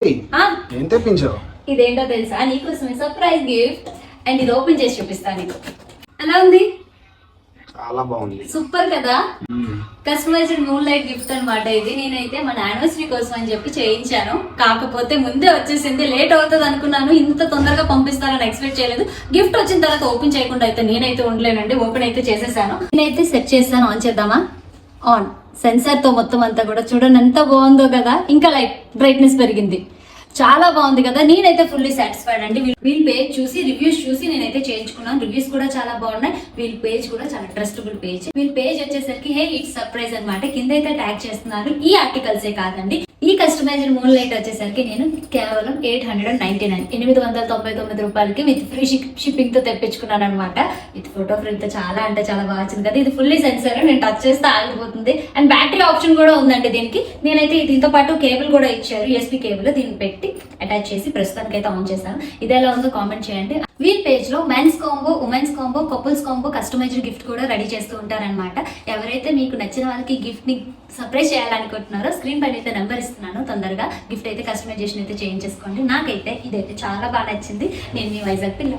ఏం తెప్పించావు? ఇదేంటో తెలుసా, నీకోసమే సర్ప్రైజ్ గిఫ్ట్. అండ్ ఇది ఓపెన్ చేసి చూపిస్తాను నీకు. ఎలా ఉంది? చాలా బాగుంది, సూపర్ కదా. కస్టమైజ్డ్ మూన్ లైట్ గిఫ్ట్ అనమాట ఇది. నేనైతే మన యానివర్సరీ కోసం అని చెప్పి చేయించాను. కాకపోతే ముందే వచ్చేసింది, లేట్ అవుతుంది అనుకున్నాను. ఇంత తొందరగా పంపిస్తారని ఎక్స్పెక్ట్ చేయలేదు. గిఫ్ట్ వచ్చిన తర్వాత ఓపెన్ చేయకుండా అయితే నేనైతే ఉండలేనండి. ఓపెన్ అయితే చేసేసాను. నేనైతే సెట్ చేస్తాను. ఆన్ చేద్దామా? ఆన్. సెన్సార్ తో మొత్తం అంతా కూడా చూడండి ఎంత బాగుందో కదా. ఇంకా లైట్ బ్రైట్నెస్ పెరిగింది. చాలా బాగుంది కదా. నేనైతే ఫుల్లీ సాటిస్ఫైడ్ అండి. వీల్ పేజ్ చూసి రివ్యూస్ చూసి నేనైతే చేయించుకున్నాను. రివ్యూస్ కూడా చాలా బాగున్నాయి. వీల్ పేజ్ కూడా చాలా ట్రస్టబుల్ పేజ్. వీల్ పేజ్ వచ్చేసరికి హే ఇట్స్ సర్ప్రైజ్ అనమాట. కింద అయితే ట్యాగ్ చేస్తున్నారు. ఈ ఆర్టికల్సే కాదండి. ఈ కస్టమైజ్డ్ మూన్ లైట్ వచ్చేసరికి నేను కేవలం 899 899 రూపాయలకి విత్ ఫ్రీ షిప్పింగ్ తో తెప్పించుకున్నాను అనమాట. విత్ ఫోటో ఫ్రేమ్ తో చాలా అంటే చాలా బాగా వచ్చింది కదా. ఇది ఫుల్లీ సెన్సర్, నేను టచ్ చేస్తే ఆగిపోతుంది. అండ్ బ్యాటరీ ఆప్షన్ కూడా ఉందండి దీనికి. నేనైతే దీంతో పాటు కేబుల్ కూడా ఇచ్చారు, USB కేబుల్. దీన్ని పెట్టి అటాచ్ చేసి ప్రస్తుతానికి అయితే ఆన్ చేశాను. ఇది ఎలా ఉందో కామెంట్ చేయండి. వీల్ పేజ్ లో men's combo, women's combo, couples combo, customized gift కూడా రెడీ చేస్తూ ఉంటారనమాట. ఎవరైతే మీకు నచ్చిన వాళ్ళకి గిఫ్ట్ ని సర్ప్రైజ్ చేయాలనుకుంటున్నారో స్క్రీన్ పైన అయితే నెంబర్ ఇస్తున్నాను. తొందరగా గిఫ్ట్ అయితే కస్టమైజేషన్ అయితే చేయించేసుకోండి. నాకైతే ఇదైతే చాలా బాగా నచ్చింది. నేను మీ వైజాగ్ పిల్ల.